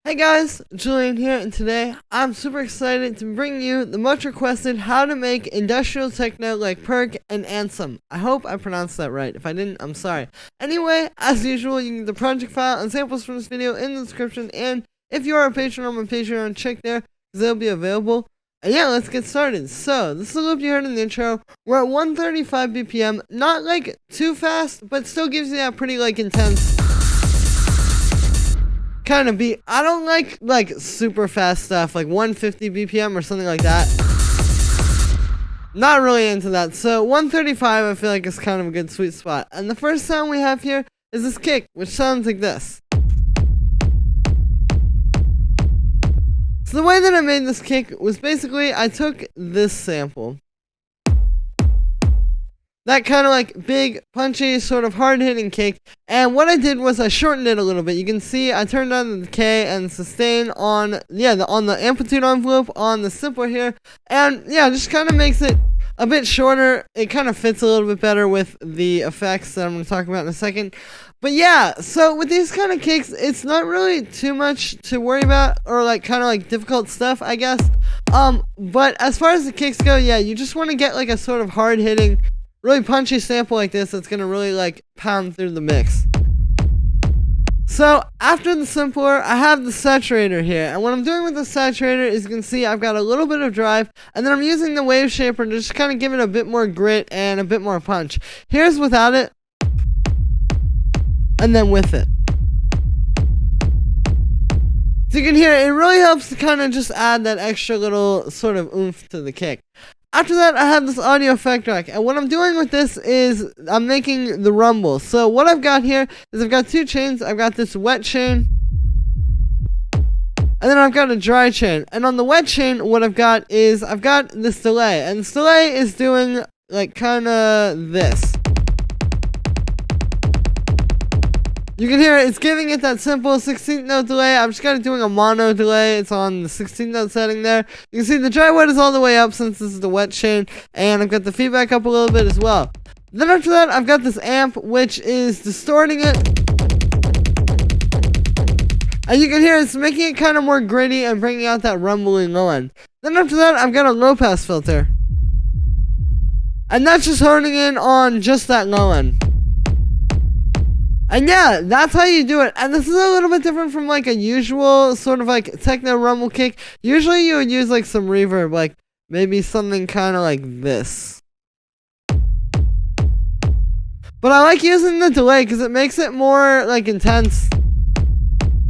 Hey guys, Julian here, and today I'm super excited to bring you the much requested how to make industrial techno like Perc and Ansome. I hope I pronounced that right. If I didn't, I'm sorry. Anyway, as usual, you can get the project file and samples from this video in the description, and if you are a patron on my Patreon, check there because they'll be available. And yeah, let's get started. So, this is the loop you heard in the intro. We're at 135 BPM, not like too fast, but still gives you that pretty like intense kind of beat. I don't like super fast stuff, like 150 BPM or something like that. Not really into that. So 135 I feel like is kind of a good sweet spot. And the first sound we have here is this kick, which sounds like this. So the way that I made this kick was basically I took this sample, that kind of like big, punchy, sort of hard-hitting kick, and what I did was I shortened it a little bit. You can see I turned on the decay and sustain on the amplitude envelope on the simpler here, and yeah, just kind of makes it a bit shorter. It kind of fits a little bit better with the effects that I'm going to talk about in a second. But yeah, so with these kind of kicks, it's not really too much to worry about, or like kind of like difficult stuff, I guess. But as far as the kicks go, yeah, you just want to get like a sort of hard-hitting, really punchy sample like this that's gonna really like pound through the mix. So after the simpler, I have the saturator here, and what I'm doing with the saturator is you can see I've got a little bit of drive, and then I'm using the wave shaper to just kind of give it a bit more grit and a bit more punch. Here's without it, and then with it. So you can hear it really helps to kind of just add that extra little sort of oomph to the kick. After that, I have this audio effect rack, and what I'm doing with this is I'm making the rumble. So what I've got here is I've got two chains. I've got this wet chain, and then I've got a dry chain. And on the wet chain, what I've got is I've got this delay, and this delay is doing like kind of this. You can hear it's giving it that simple 16th note delay. I'm just kind of doing a mono delay. It's on the 16th note setting there. You can see the dry wet is all the way up since this is the wet chain, and I've got the feedback up a little bit as well. Then after that, I've got this amp, which is distorting it. And you can hear it's making it kind of more gritty and bringing out that rumbling low end. Then after that, I've got a low pass filter. And that's just honing in on just that low end. And yeah, that's how you do it. And this is a little bit different from like a usual sort of like techno rumble kick. Usually you would use like some reverb, like maybe something kind of like this. But I like using the delay because it makes it more like intense.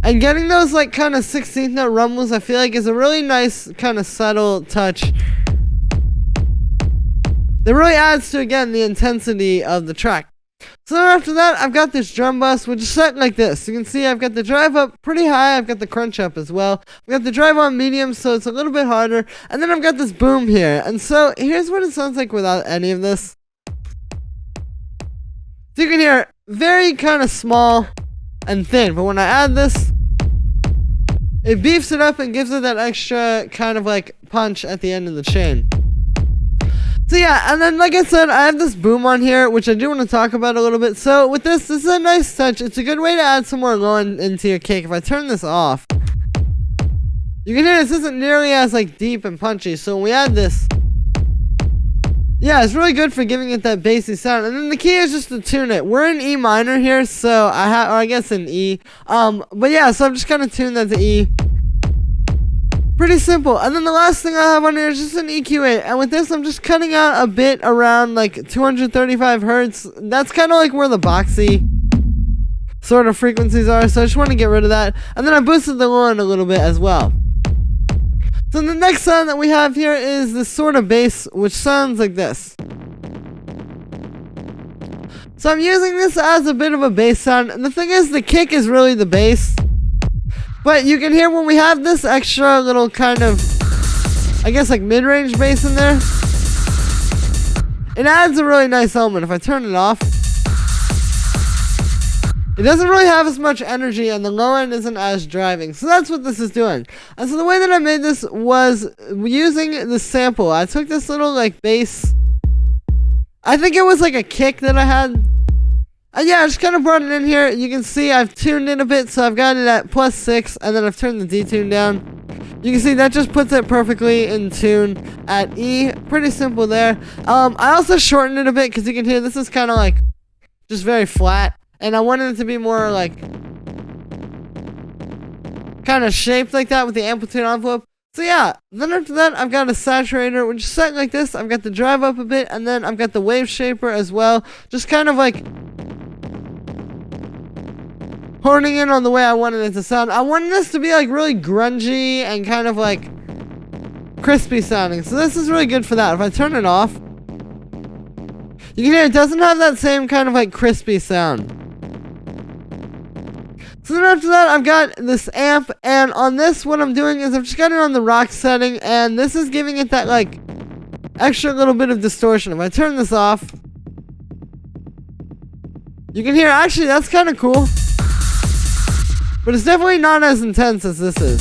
And getting those like kind of 16th note rumbles I feel like is a really nice kind of subtle touch that really adds to, again, the intensity of the track. So then after that, I've got this drum bus, which is set like this. You can see I've got the drive up pretty high. I've got the crunch up as well. I've got the drive on medium, so it's a little bit harder. And then I've got this boom here. And so here's what it sounds like without any of this. So you can hear very kind of small and thin. But when I add this, it beefs it up and gives it that extra kind of like punch at the end of the chain. So yeah, and then like I said, I have this boom on here, which I do want to talk about a little bit. So with this is a nice touch. It's a good way to add some more low end into your kick. If I turn this off, you can hear this isn't nearly as like deep and punchy. So when we add this, yeah, it's really good for giving it that bassy sound. And then the key is just to tune it. We're in E minor here, so I guess in E. But yeah, so I'm just kind of tuning that to E. Pretty simple. And then the last thing I have on here is just an EQ8. And with this, I'm just cutting out a bit around like 235 hertz. That's kind of like where the boxy sort of frequencies are. So I just want to get rid of that. And then I boosted the low end a little bit as well. So the next sound that we have here is this sort of bass, which sounds like this. So I'm using this as a bit of a bass sound. And the thing is, the kick is really the bass. But you can hear when we have this extra little kind of, I guess like mid-range bass in there, it adds a really nice element. If I turn it off, it doesn't really have as much energy and the low end isn't as driving. So that's what this is doing. And so the way that I made this was using the sample. I took this little like bass, I think it was like a kick that I had Yeah, I just kind of brought it in here. You can see I've tuned it a bit, so I've got it at +6, and then I've turned the detune down. You can see that just puts it perfectly in tune at E. Pretty simple there. I also shortened it a bit because you can hear this is kind of like just very flat, and I wanted it to be more like kind of shaped like that with the amplitude envelope. So yeah, then after that, I've got a saturator, which is set like this. I've got the drive up a bit, and then I've got the wave shaper as well. Just kind of like honing in on the way I wanted it to sound. I wanted this to be like really grungy and kind of like crispy sounding. So this is really good for that. If I turn it off, you can hear it doesn't have that same kind of like crispy sound. So then after that, I've got this amp, and on this, what I'm doing is I've just got it on the rock setting, and this is giving it that like extra little bit of distortion. If I turn this off, you can hear, actually, that's kind of cool. But it's definitely not as intense as this is.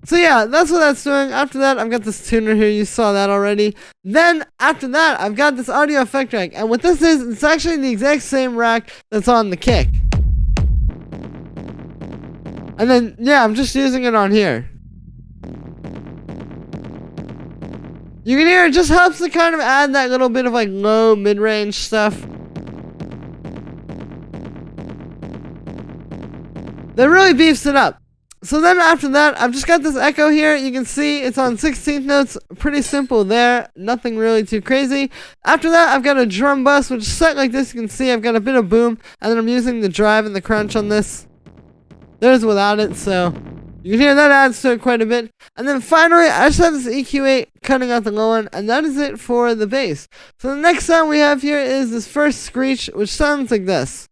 So yeah, that's what that's doing. After that, I've got this tuner here. You saw that already. Then, after that, I've got this audio effect rack. And what this is, it's actually the exact same rack that's on the kick. And then, yeah, I'm just using it on here. You can hear it just helps to kind of add that little bit of like low mid-range stuff. That really beefs it up. So then after that, I've just got this echo here. You can see it's on 16th notes. Pretty simple there. Nothing really too crazy. After that, I've got a drum bus, which is set like this. You can see I've got a bit of boom. And then I'm using the drive and the crunch on this. There's without it, so you can hear that adds to it quite a bit. And then finally, I just have this EQ8 cutting out the low end. And that is it for the bass. So the next sound we have here is this first screech, which sounds like this.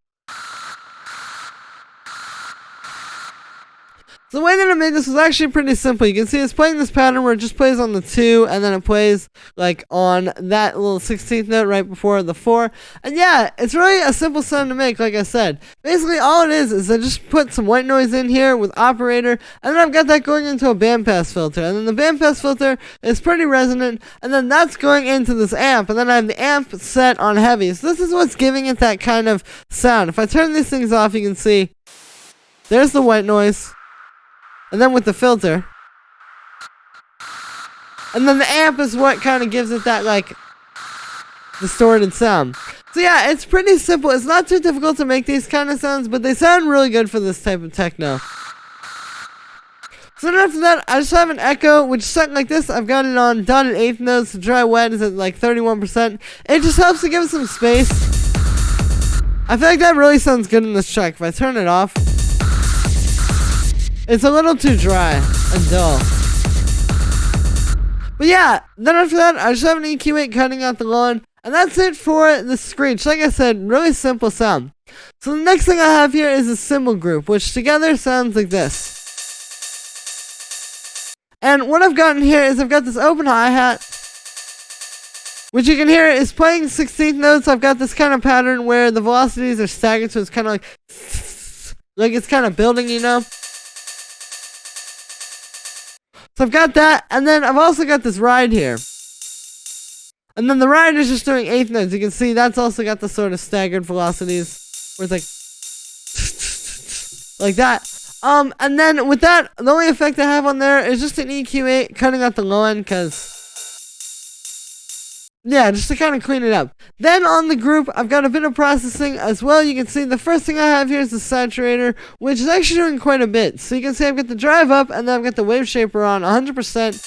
So the way that I made this was actually pretty simple. You can see it's playing this pattern where it just plays on the 2 and then it plays like on that little 16th note right before the 4. And yeah, it's really a simple sound to make, like I said. Basically all it is I just put some white noise in here with operator, and then I've got that going into a bandpass filter. And then the bandpass filter is pretty resonant, and then that's going into this amp, and then I have the amp set on heavy. So this is what's giving it that kind of sound. If I turn these things off, you can see there's the white noise. And then with the filter. And then the amp is what kind of gives it that, like, distorted sound. So yeah, it's pretty simple. It's not too difficult to make these kind of sounds, but they sound really good for this type of techno. So then after that, I just have an echo, which is set like this. I've got it on dotted 8th notes. The dry wet is at like 31%. It just helps to give it some space. I feel like that really sounds good in this track. If I turn it off, it's a little too dry and dull. But yeah, then after that, I just have an EQ8 cutting out the low end. And that's it for the screech. Like I said, really simple sound. So the next thing I have here is a cymbal group, which together sounds like this. And what I've gotten here is I've got this open hi-hat, which you can hear is playing 16th notes. I've got this kind of pattern where the velocities are staggered, so it's kind of like it's kind of building, you know? So I've got that, and then I've also got this ride here. And then the ride is just doing 8th notes. You can see that's also got the sort of staggered velocities, where it's like that. And then with that, the only effect I have on there is just an EQ8 cutting out the low end, because yeah, just to kind of clean it up. Then on the group, I've got a bit of processing as well. You can see the first thing I have here is the Saturator, which is actually doing quite a bit. So you can see I've got the drive up, and then I've got the wave shaper on 100%.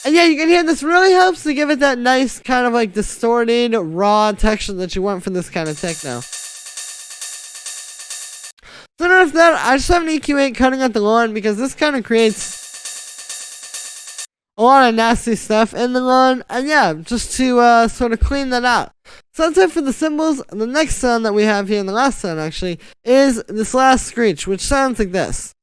And yeah, you can hear this really helps to give it that nice kind of like distorted, raw texture that you want for this kind of techno. So then after that, I just have an EQ8 cutting out the low end, because this kind of creates a lot of nasty stuff in the lawn, and yeah, just to sort of clean that out. So that's it for the cymbals. And the next sound that we have here, and the last sound actually, is this last screech, which sounds like this.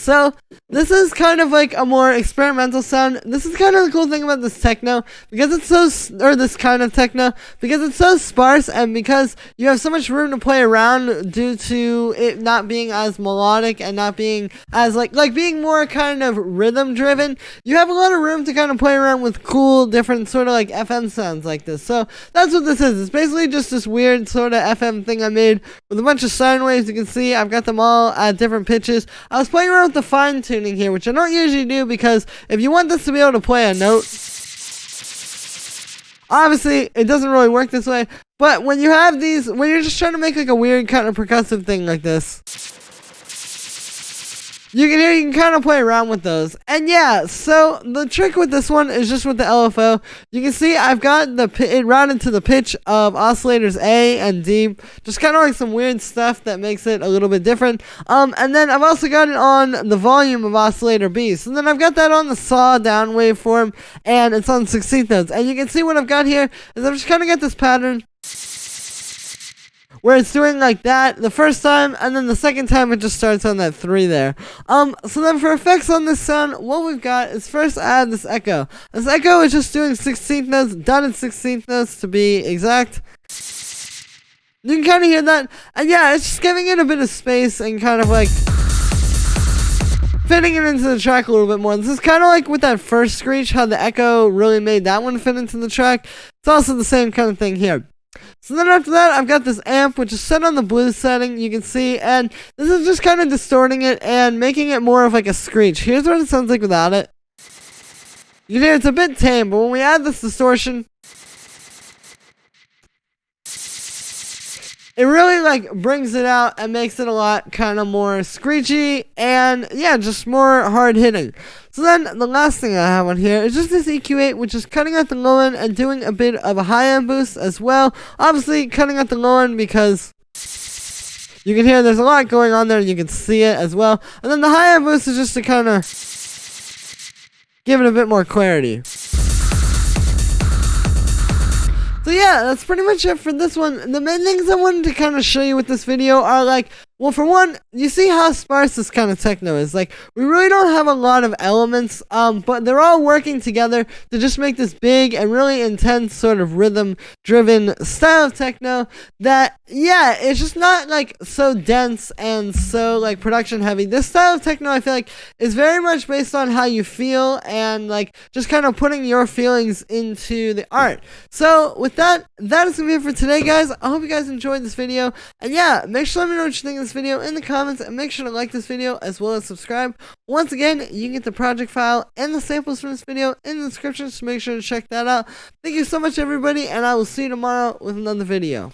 So this is kind of like a more experimental sound. This is kind of the cool thing about this techno, because it's this kind of techno, because it's so sparse and because you have so much room to play around due to it not being as melodic and not being as like being more kind of rhythm driven. You have a lot of room to kind of play around with cool different sort of like FM sounds like this. So that's what this is. It's basically just this weird sort of FM thing I made with a bunch of sine waves. You can see I've got them all at different pitches. I was playing around with the fine tuning here, which I don't usually do, because if you want this to be able to play a note, obviously it doesn't really work this way. But when you have these, when you're just trying to make like a weird kind of percussive thing like this, you can kind of play around with those. And yeah, so the trick with this one is just with the LFO. You can see I've got it routed to the pitch of oscillators A and D, just kind of like some weird stuff that makes it a little bit different. And then I've also got it on the volume of oscillator B. So then I've got that on the saw down waveform, and it's on 16th notes. And you can see what I've got here is I've just kind of got this pattern where it's doing like that the first time, and then the second time it just starts on that 3 there. So then for effects on this sound, what we've got is first add this echo. This echo is just doing 16th notes, done in 16th notes to be exact. You can kind of hear that, and yeah, it's just giving it a bit of space and kind of like fitting it into the track a little bit more. This is kind of like with that first screech, how the echo really made that one fit into the track. It's also the same kind of thing here. So then after that, I've got this amp, which is set on the blues setting, you can see, and this is just kind of distorting it and making it more of like a screech. Here's what it sounds like without it. You can hear it's a bit tame, but when we add this distortion, it really like brings it out and makes it a lot kind of more screechy and yeah, just more hard hitting. So then the last thing I have on here is just this EQ8, which is cutting out the low end and doing a bit of a high end boost as well. Obviously cutting out the low end because you can hear there's a lot going on there and you can see it as well. And then the high end boost is just to kind of give it a bit more clarity. So yeah, that's pretty much it for this one. The main things I wanted to kind of show you with this video are like, well, for one, you see how sparse this kind of techno is. Like, we really don't have a lot of elements, but they're all working together to just make this big and really intense sort of rhythm-driven style of techno that, yeah, it's just not, like, so dense and so, like, production-heavy. This style of techno, I feel like, is very much based on how you feel and, like, just kind of putting your feelings into the art. So, with that is going to be it for today, guys. I hope you guys enjoyed this video. And, yeah, make sure to let me know what you think of this video in the comments, and make sure to like this video as well as subscribe. Once again, you can get the project file and the samples from this video in the description, so make sure to check that out. Thank you so much, everybody, and I will see you tomorrow with another video.